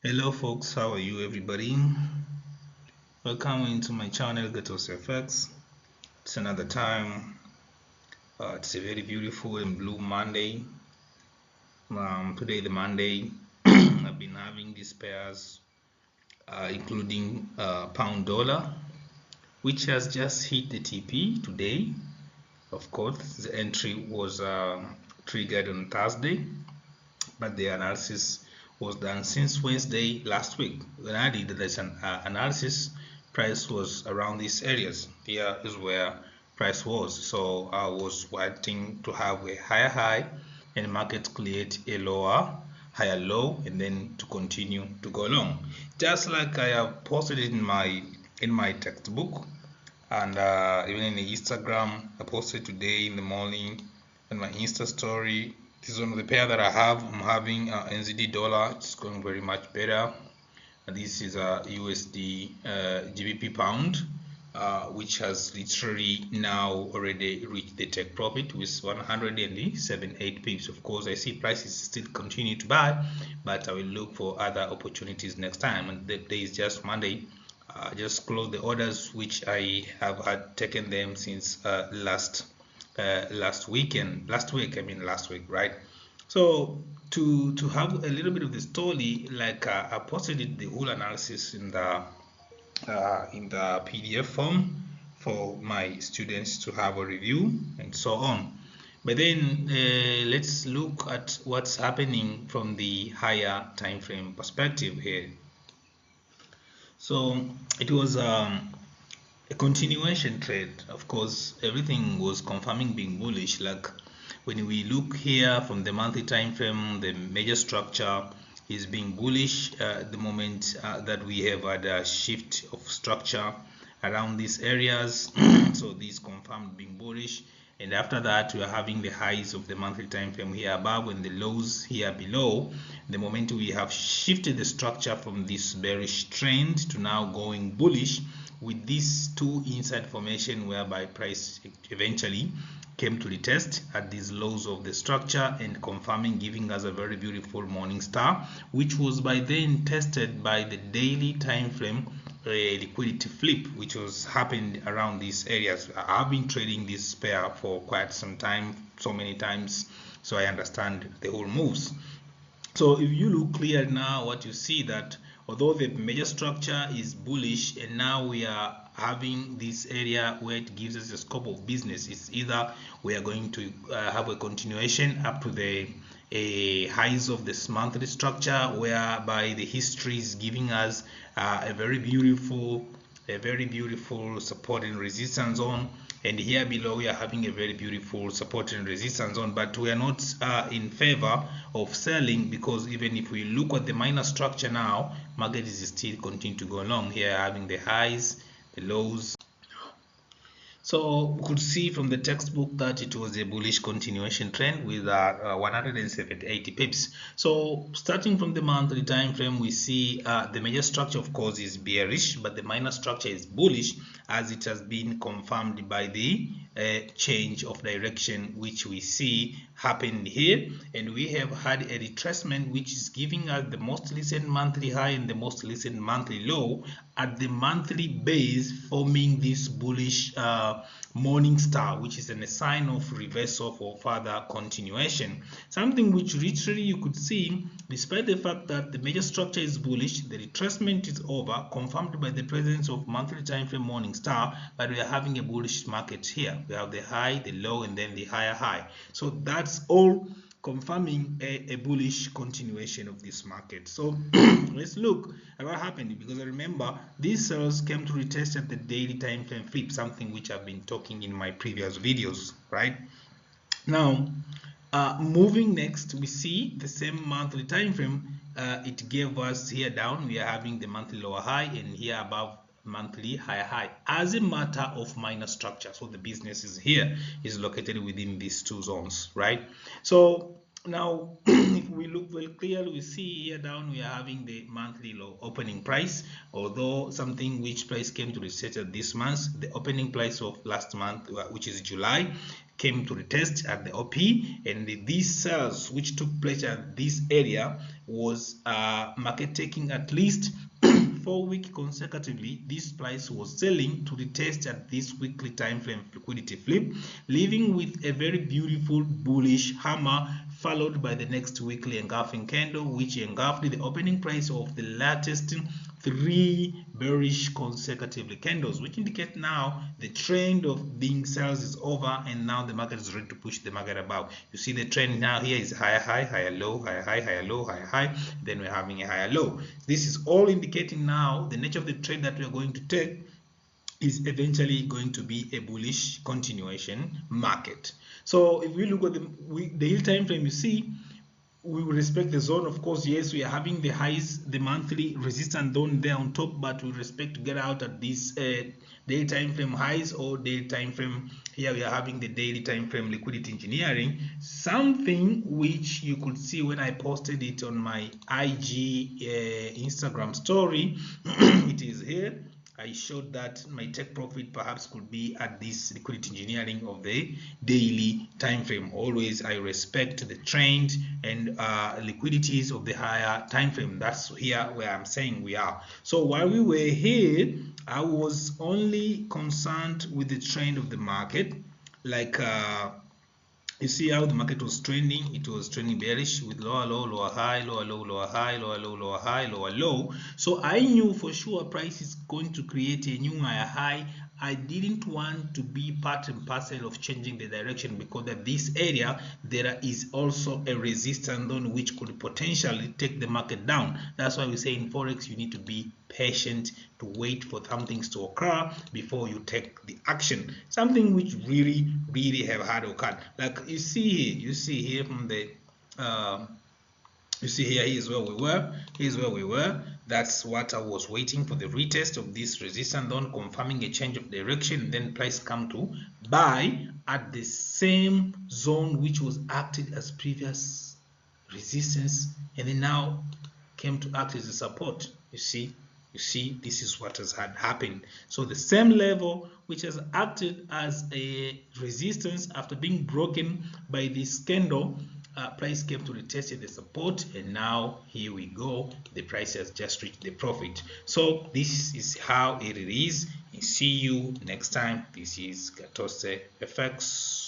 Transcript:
Hello folks, how are you everybody? Welcome into my channel Gbpusd. It's another time. It's a very beautiful and blue Monday. Today the Monday I've been having these pairs including pound dollar, which has just hit the TP today. Of course, the entry was triggered on Thursday, but the analysis was done since Wednesday last week. When I did this analysis, price was around these areas. Here is where price was. So I was wanting to have a higher high and market create a higher low, and then to continue to go long. Just like I have posted it in my textbook, and even in the Instagram, I posted today in the morning on my Insta story. This is one of the pair that I have. I'm having NZD dollar. It's going very much better. This is a USD GBP pound, which has literally now already reached the take profit with 178 pips. Of course, I see prices still continue to buy, but I will look for other opportunities next time. And the day is just Monday. Just close the orders which I have had taken them since last week, right? So to have a little bit of the story, like I posted it, the whole analysis in the PDF form for my students to have a review and so on. But then let's look at what's happening from the higher time frame perspective here. So it was a continuation trade. Of course, everything was confirming being bullish. Like when we look here from the monthly time frame, the major structure is being bullish at the moment that we have had a shift of structure around these areas. So these confirmed being bullish, and after that we are having the highs of the monthly time frame here above and the lows here below. The moment we have shifted the structure from this bearish trend to now going bullish with these two inside formation, whereby price eventually came to retest at these lows of the structure and confirming, giving us a very beautiful morning star, which was by then tested by the daily time frame liquidity flip, which was happened around these areas. I've been trading this pair for quite some time, so many times, so I understand the whole moves. So if you look clear now, what you see that although the major structure is bullish, and now we are having this area where it gives us a scope of business, it's either we are going to have a continuation up to the highs of this monthly structure, whereby the history is giving us a very beautiful support and resistance zone, and here below we are having a very beautiful support and resistance zone, but we are not in favor of selling, because even if we look at the minor structure now, market is still continuing to go long. Here having the highs, the lows. So we could see from the textbook that it was a bullish continuation trend with 180 pips. So starting from the monthly time frame, we see the major structure, of course, is bearish, but the minor structure is bullish, as it has been confirmed by the change of direction which we see happened here. And we have had a retracement which is giving us the most recent monthly high and the most recent monthly low at the monthly base, forming this bullish morning star, which is a sign of reversal for further continuation. Something which literally you could see, despite the fact that the major structure is bullish, the retracement is over, confirmed by the presence of monthly time frame morning star, but we are having a bullish market here. We have the high, the low, and then the higher high. So that's all confirming a bullish continuation of this market. So let's look at what happened, because I remember these cells came to retest at the daily time frame flip, something which I've been talking in my previous videos, right? Now moving next, we see the same monthly time frame. It gave us here down, we are having the monthly lower high, and here above monthly higher high as a matter of minor structure. So the business is here, is located within these two zones, right? So now if we look very clearly, we see here down we are having the monthly low opening price, although something which price came to reset at this month, the opening price of last month, which is July, came to retest at the OP, and these sales which took place at this area was market taking at least 4 weeks consecutively. This price was selling to retest at this weekly time frame liquidity flip, leaving with a very beautiful bullish hammer, followed by the next weekly engulfing candle, which engulfed the opening price of the latest 3 bearish consecutively candles, which indicate now the trend of being sales is over, and now the market is ready to push the market above. You see the trend now here is higher high, higher low, higher high, higher low, higher high, then we're having a higher low. This is all indicating now the nature of the trade that we are going to take is eventually going to be a bullish continuation market. So if we look at the hill time frame, you see we will respect the zone. Of course, yes, we are having the highs, the monthly resistance zone there on top, but we respect to get out at this daily time frame highs or daily time frame. Here we are having the daily time frame liquidity engineering, something which you could see when I posted it on my IG Instagram story. It is here. I showed that my take profit perhaps could be at this liquidity engineering of the daily time frame. Always I respect the trend and liquidities of the higher time frame. That's here where I'm saying we are. So while we were here, I was only concerned with the trend of the market, like you see how the market was trending. It was trending bearish with lower low, lower high, lower low, lower high, lower low, lower high, lower low. So I knew for sure price is going to create a new higher high. I didn't want to be part and parcel of changing the direction, because at this area there is also a resistance zone which could potentially take the market down. That's why we say in Forex you need to be patient, to wait for some things to occur before you take the action, something which really have had occurred. Like you see here from the you see here, here's where we were. That's what I was waiting for, the retest of this resistance zone, confirming a change of direction, then price come to buy at the same zone which was acted as previous resistance, and then now came to act as a support. You see, this is what has had happened. So the same level which has acted as a resistance after being broken by this candle, price came to retest the support, and now here we go, the price has just reached the profit. So this is how it is. See you next time. This is Gbpusd FX.